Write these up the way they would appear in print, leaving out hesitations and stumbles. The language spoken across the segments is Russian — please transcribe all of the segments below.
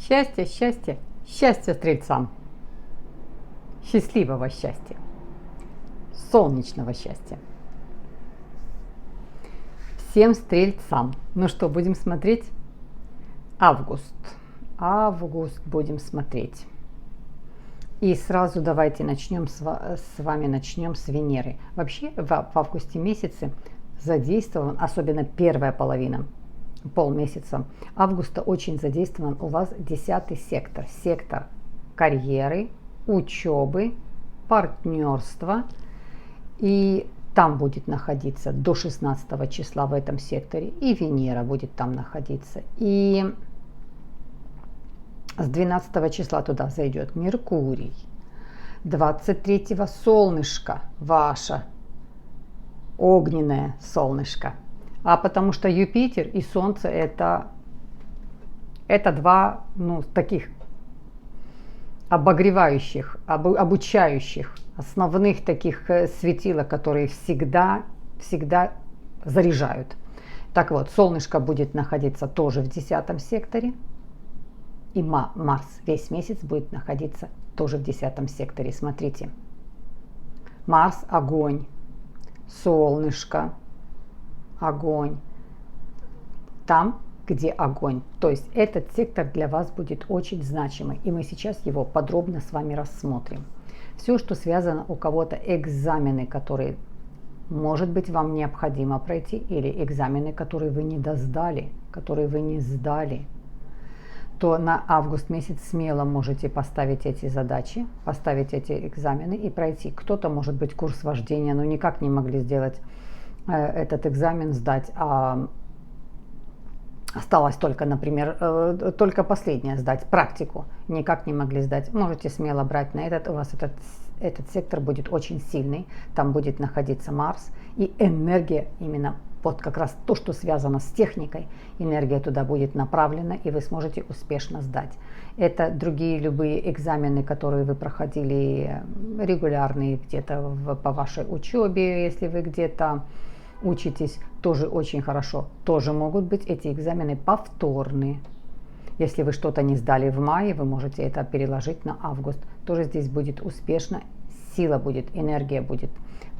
Счастье, счастье, счастье стрельцам. Счастливого счастья. Солнечного счастья. Всем стрельцам. Ну что, будем смотреть? Август. Август будем смотреть. И сразу давайте начнем с вами начнем с Венеры. Вообще в августе месяце задействован, особенно первая половина, полмесяца августа очень задействован у вас 10-й сектор. Сектор карьеры, учебы, партнерства. И там будет находиться до 16 числа в этом секторе. И Венера будет там находиться. И с 12 числа туда зайдет Меркурий. 23-го солнышко ваше, огненное солнышко. А потому что Юпитер и Солнце это два таких обогревающих, обучающих, основных таких светила, которые всегда заряжают. Так вот, солнышко будет находиться тоже в 10 секторе. И Марс весь месяц будет находиться тоже в 10 секторе. Смотрите. Марс – огонь. Солнышко – огонь. Там, где огонь. То есть этот сектор для вас будет очень значимый. И мы сейчас его подробно с вами рассмотрим. Все, что связано у кого-то экзамены, которые, может быть, вам необходимо пройти, или экзамены, которые вы не досдали, которые вы не сдали, то на август месяц смело можете поставить эти задачи, поставить эти экзамены и пройти. Кто-то, может быть, курс вождения, но никак не могли сделать этот экзамен, сдать, а осталось только, например, только последнее сдать, практику, никак не могли сдать. Можете смело брать на этот, у вас этот сектор будет очень сильный, там будет находиться Марс, и энергия именно вот как раз то, что связано с техникой, энергия туда будет направлена, и вы сможете успешно сдать. Это другие любые экзамены, которые вы проходили регулярные где-то по вашей учебе, если вы где-то учитесь, тоже очень хорошо. Тоже могут быть эти экзамены повторные. Если вы что-то не сдали в мае, вы можете это переложить на август. Тоже здесь будет успешно, сила будет, энергия будет.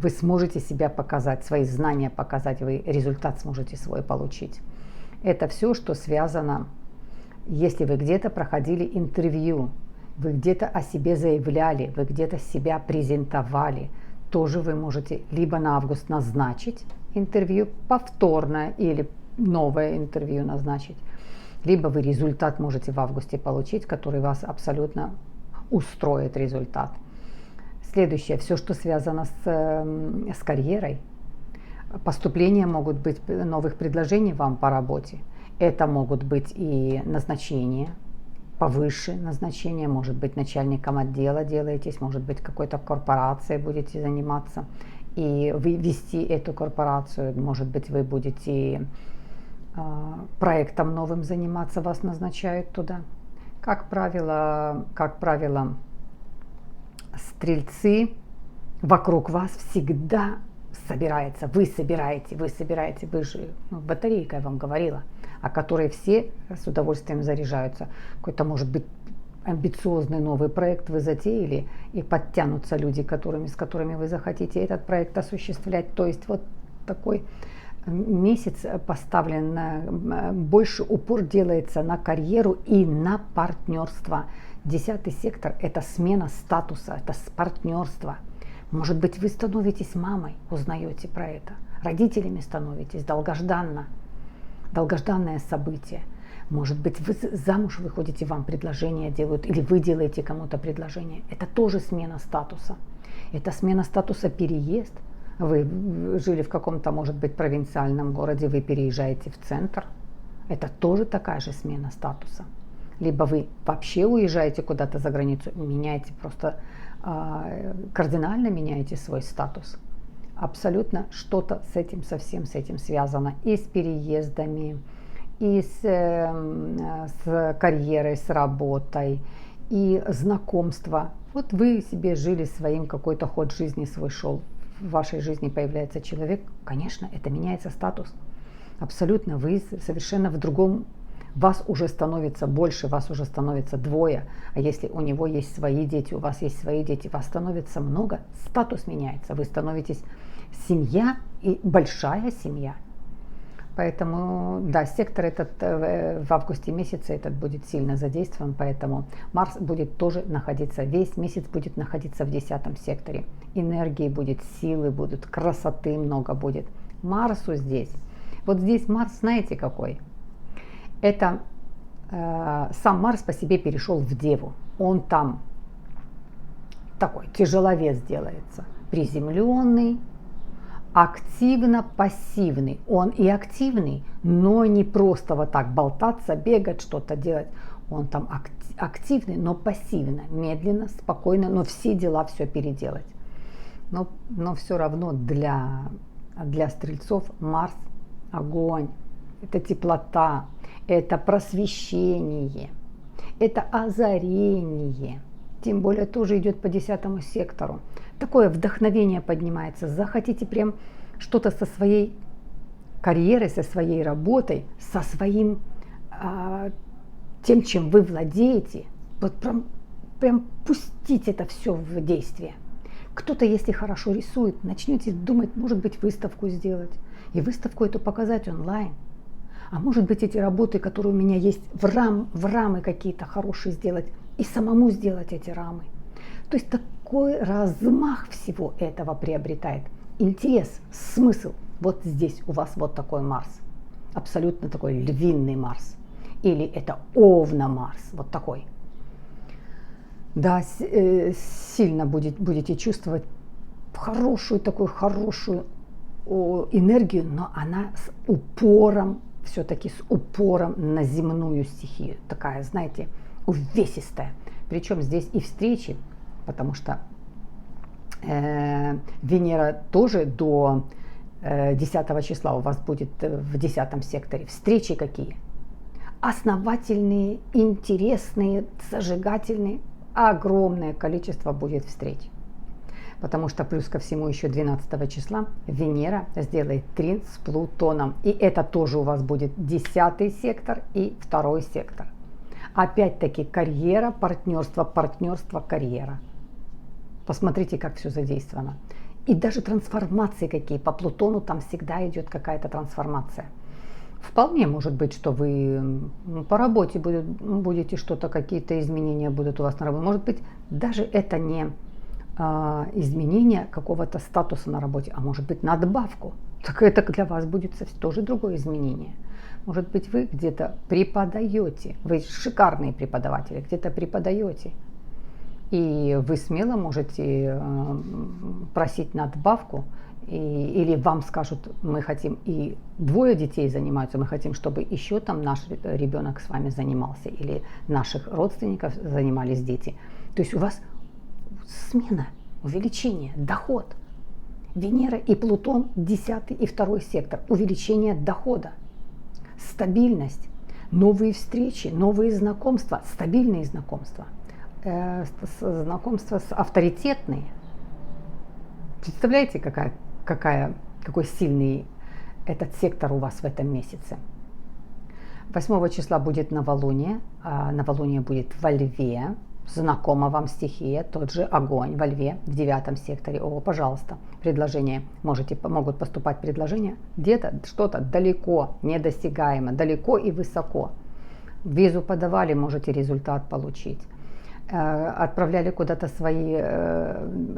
Вы сможете себя показать, свои знания показать, вы результат сможете свой получить. Это все, что связано, если вы где-то проходили интервью, вы где-то о себе заявляли, вы где-то себя презентовали, тоже вы можете либо на август назначить интервью повторное или новое интервью назначить, либо вы результат можете в августе получить, который вас абсолютно устроит результат. Следующее, все, что связано с карьерой. Поступления могут быть новых предложений вам по работе. Это могут быть и назначения, повыше назначения, может быть, начальником отдела делаетесь, может быть, какой-то корпорацией будете заниматься и вы вести эту корпорацию, может быть, вы будете проектом новым заниматься, вас назначают туда. Как правило, стрельцы, вокруг вас всегда собирается, вы же, батарейка, я вам говорила, о которой все с удовольствием заряжаются. Какой-то, может быть, амбициозный новый проект вы затеяли, и подтянутся люди, с которыми вы захотите этот проект осуществлять. То есть вот такой месяц поставлен, больше упор делается на карьеру и на партнерство. 10-й сектор – это смена статуса, это партнерство. Может быть, вы становитесь мамой, узнаете про это, родителями становитесь, долгожданное событие. Может быть, вы замуж выходите, вам предложение делают, или вы делаете кому-то предложение. Это тоже смена статуса. Это смена статуса, переезд. Вы жили в каком-то, может быть, провинциальном городе, вы переезжаете в центр. Это тоже такая же смена статуса. Либо вы вообще уезжаете куда-то за границу, меняете просто, кардинально меняете свой статус. Абсолютно что-то со всем с этим связано. И с переездами, и с карьерой, с работой, и знакомства. Вот вы себе жили своим, какой-то ход жизни свой шел. В вашей жизни появляется человек, конечно, это меняется статус. Абсолютно, вы совершенно в другом Вас уже становится больше, вас уже становится двое. А если у него есть свои дети, у вас есть свои дети, вас становится много, статус меняется. Вы становитесь семья и большая семья. Поэтому, да, сектор этот в августе месяце этот будет сильно задействован, поэтому Марс будет тоже находиться, весь месяц будет находиться в 10 секторе. Энергии будет, силы будут, красоты много будет. Марсу здесь, вот здесь Марс, знаете какой? Это сам Марс по себе перешел в Деву. Он там такой тяжеловес делается, приземленный, активно-пассивный. Он и активный, но не просто вот так болтаться, бегать, что-то делать. Он там активный, но пассивно, медленно, спокойно, но все дела все переделать. Но все равно для стрельцов Марс – огонь, это теплота, это просвещение, это озарение. Тем более тоже идет по 10 сектору. Такое вдохновение поднимается. Захотите прям что-то со своей карьерой, со своей работой, со своим тем, чем вы владеете. Вот прям пустить это все в действие. Кто-то, если хорошо рисует, начнете думать, может быть, выставку сделать. И выставку эту показать онлайн. А может быть, эти работы, которые у меня есть, в рамы какие-то хорошие сделать. И самому сделать эти рамы. То есть такой размах всего этого приобретает. Интерес, смысл. Вот здесь у вас вот такой Марс. Абсолютно такой львиный Марс. Или это Овна Марс. Вот такой. Да, сильно будете чувствовать хорошую энергию, но она с упором, все-таки с упором на земную стихию. Такая, знаете, увесистая. Причем здесь и встречи, потому что Венера тоже до 10 числа у вас будет в 10 секторе. Встречи какие? Основательные, интересные, зажигательные. Огромное количество будет встреч. Потому что плюс ко всему еще 12 числа Венера сделает трин с Плутоном. И это тоже у вас будет 10 сектор и 2 сектор. Опять-таки карьера, партнерство, карьера. Посмотрите, как все задействовано. И даже трансформации какие. По Плутону там всегда идет какая-то трансформация. Вполне может быть, что вы по работе будете что-то, какие-то изменения будут у вас на работе. Может быть, даже это не изменение какого-то статуса на работе, а может быть надбавку. Так это для вас будет тоже другое изменение. Может быть, вы где-то преподаете, вы шикарные преподаватели, где-то преподаете, и вы смело можете просить надбавку, или вам скажут, мы хотим, и 2 детей занимаются, мы хотим, чтобы еще там наш ребенок с вами занимался, или наших родственников занимались дети. То есть у вас смена, увеличение, доход. Венера и Плутон, 10 и 2 сектор, увеличение дохода, стабильность, новые встречи, новые знакомства, стабильные знакомства, знакомства авторитетные. Представляете, какой сильный этот сектор у вас в этом месяце. 8 числа будет новолуние, новолуние будет во Льве, знакома вам стихия, тот же огонь во Льве в 9 секторе. О, пожалуйста, предложения, могут поступать предложения где-то что-то далеко, недосягаемо, далеко и высоко. Визу подавали, можете результат получить. Отправляли куда-то свои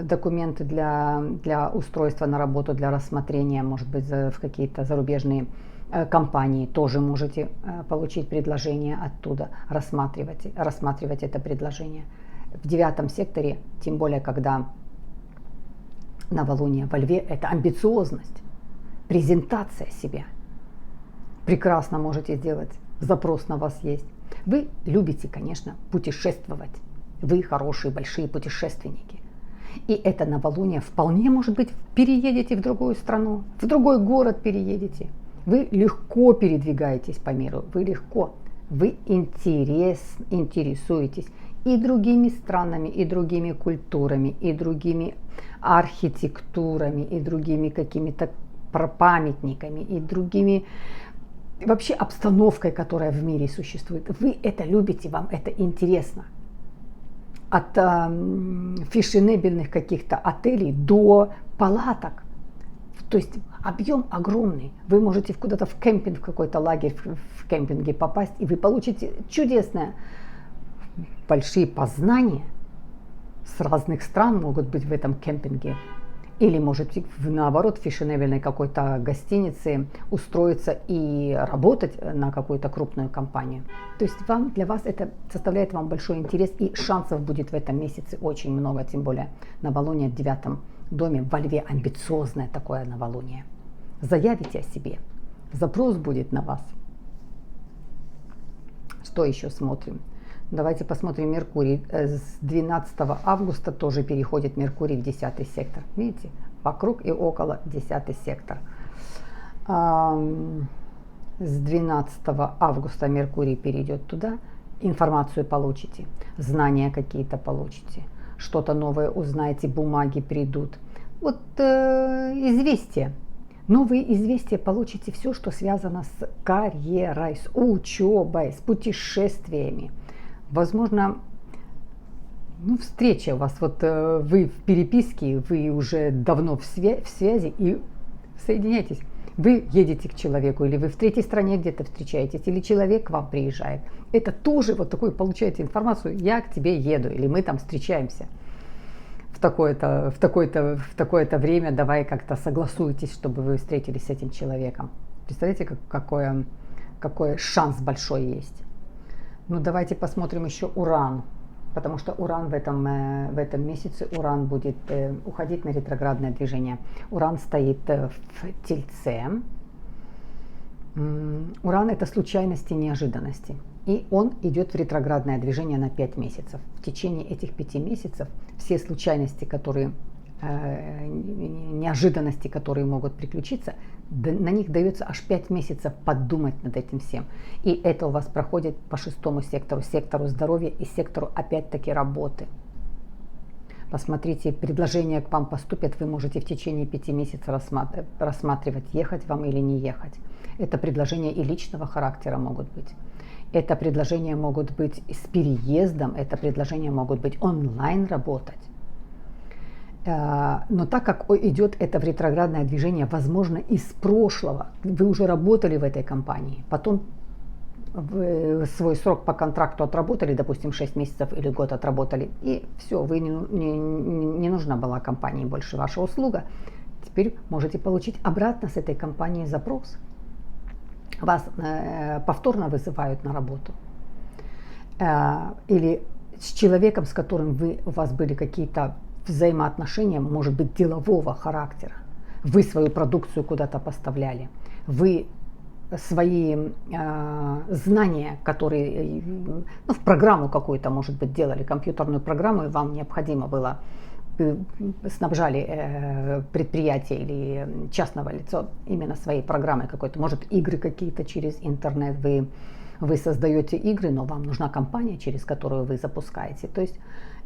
документы для устройства на работу, для рассмотрения, может быть, в какие-то зарубежные компании, тоже можете получить предложение оттуда, рассматривать это предложение. В 9 секторе, тем более, когда новолуние во Льве, это амбициозность, презентация себя. Прекрасно можете сделать, запрос на вас есть. Вы любите, конечно, путешествовать. Вы хорошие, большие путешественники. И это новолуние вполне может быть, переедете в другую страну, в другой город переедете. Вы легко передвигаетесь по миру, вы интересуетесь и другими странами, и другими культурами, и другими архитектурами, и другими какими-то памятниками, и другими вообще обстановкой, которая в мире существует. Вы это любите, вам это интересно. От фешенебельных каких-то отелей до палаток. То есть объем огромный. Вы можете куда-то в кемпинг, в какой-то лагерь в кемпинге попасть, и вы получите чудесное. Большие познания с разных стран могут быть в этом кемпинге. Или можете наоборот в фешенебельной какой-то гостинице устроиться и работать на какую-то крупную компанию. То есть для вас это составляет вам большой интерес, и шансов будет в этом месяце очень много, тем более новолуние в 9 доме, во Льве, амбициозное такое новолуние. Заявите о себе, запрос будет на вас. Что еще смотрим? Давайте посмотрим Меркурий. С 12 августа тоже переходит Меркурий в 10 сектор. Видите, вокруг и около 10 сектор. С 12 августа Меркурий перейдет туда. Информацию получите, знания какие-то получите, что-то новое узнаете, бумаги придут. Вот известия. Новые известия получите, все, что связано с карьерой, с учебой, с путешествиями. Возможно, встреча у вас, вот вы в переписке, вы уже давно в связи и соединяетесь. Вы едете к человеку, или вы в третьей стране где-то встречаетесь, или человек к вам приезжает. Это тоже вот такую получаете информацию: я к тебе еду, или мы там встречаемся в такое-то время, давай как-то согласуйтесь, чтобы вы встретились с этим человеком. Представляете, какой шанс большой есть. Ну, давайте посмотрим еще Уран, потому что Уран в этом месяце Уран будет уходить на ретроградное движение. Уран стоит в Тельце. Уран — это случайности, неожиданности. И он идет в ретроградное движение на 5 месяцев. В течение этих 5 месяцев все случайности, неожиданности, которые могут приключиться, на них дается аж 5 месяцев подумать над этим всем. И это у вас проходит по 6 сектору здоровья и сектору опять-таки работы. Посмотрите, предложения к вам поступят, вы можете в течение 5 месяцев рассматривать, ехать вам или не ехать. Это предложения и личного характера могут быть. Это предложения могут быть с переездом, это предложения могут быть онлайн работать. Но так как идет это в ретроградное движение, возможно, из прошлого, вы уже работали в этой компании, потом свой срок по контракту отработали, допустим, 6 месяцев или год отработали, и все, вы не нужна была компании больше ваша услуга. Теперь можете получить обратно с этой компании запрос. Вас повторно вызывают на работу. Или с человеком, с которым у вас были какие-то взаимоотношения, может быть, делового характера. Вы свою продукцию куда-то поставляли. Вы свои знания, которые в программу какую-то, может быть, делали, компьютерную программу, и вам необходимо было, снабжали предприятие или частного лица именно своей программой какой-то. Может, игры какие-то через интернет, вы создаете игры, но вам нужна компания, через которую вы запускаете. То есть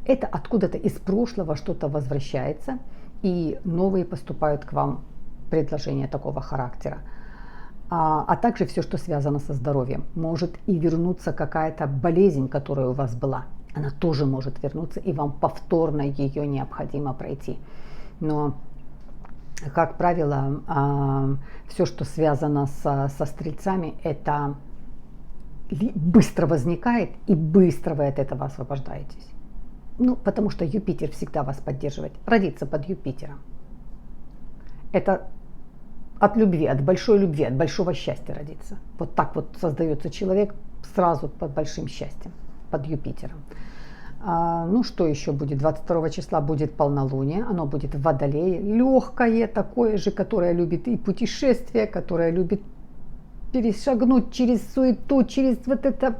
это откуда-то из прошлого что-то возвращается, и новые поступают к вам предложения такого характера. А также все, что связано со здоровьем. Может и вернуться какая-то болезнь, которая у вас была. Она тоже может вернуться, и вам повторно ее необходимо пройти. Но, как правило, все, что связано со стрельцами, это быстро возникает, и быстро вы от этого освобождаетесь. Потому что Юпитер всегда вас поддерживает. Родиться под Юпитером. Это от любви, от большой любви, от большого счастья родиться. Вот так вот создается человек сразу под большим счастьем, под Юпитером. Что еще будет? 22 числа будет полнолуние, оно будет в Водолее. Легкое такое же, которое любит и путешествия, которое любит перешагнуть через суету, через вот это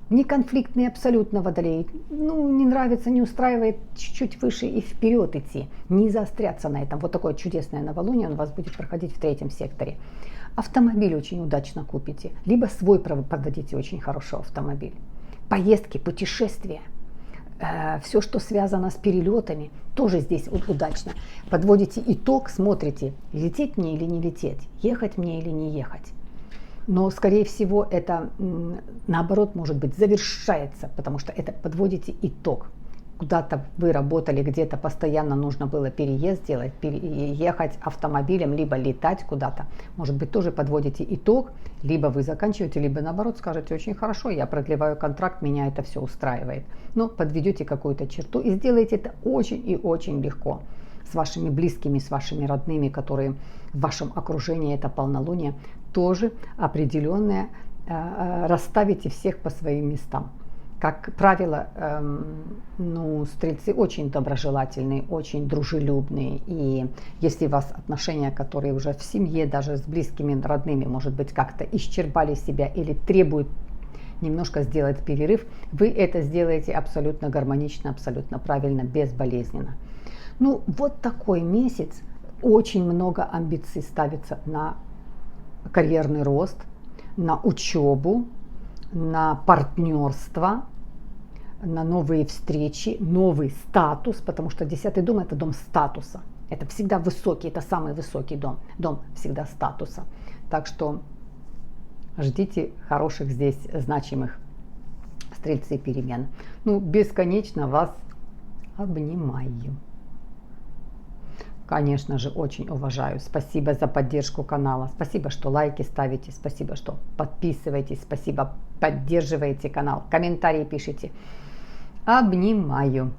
неконфликтный абсолютно Водолей. Не нравится, не устраивает, чуть-чуть выше и вперед идти. Не заостряться на этом. Вот такое чудесное новолуние у вас будет проходить в 3 секторе. Автомобиль очень удачно купите. Либо свой продадите очень хороший автомобиль. Поездки, путешествия. Все, что связано с перелетами, тоже здесь удачно. Подводите итог, смотрите, лететь мне или не лететь, ехать мне или не ехать. Но, скорее всего, это наоборот, может быть, завершается, потому что это подводите итог. Куда-то вы работали, где-то постоянно нужно было переезд делать, переехать автомобилем, либо летать куда-то. Может быть, тоже подводите итог, либо вы заканчиваете, либо наоборот скажете: очень хорошо, я продлеваю контракт, меня это все устраивает. Но подведете какую-то черту и сделаете это очень и очень легко. С вашими близкими, с вашими родными, которые в вашем окружении, это полнолуние, тоже определенное, расставите всех по своим местам. Как правило, стрельцы очень доброжелательные, очень дружелюбные. И если у вас отношения, которые уже в семье, даже с близкими, родными, может быть, как-то исчерпали себя или требуют немножко сделать перерыв, вы это сделаете абсолютно гармонично, абсолютно правильно, безболезненно. Вот такой месяц. Очень много амбиций ставится на карьерный рост, на учебу, на партнерство, на новые встречи, новый статус, потому что 10-й дом – это дом статуса. Это всегда высокий, это самый высокий дом. Дом всегда статуса. Так что ждите хороших здесь значимых, стрельцы, перемен. Бесконечно вас обнимаю. Конечно же, очень уважаю. Спасибо за поддержку канала. Спасибо, что лайки ставите. Спасибо, что подписываетесь. Спасибо, поддерживаете канал. Комментарии пишите. Обнимаю.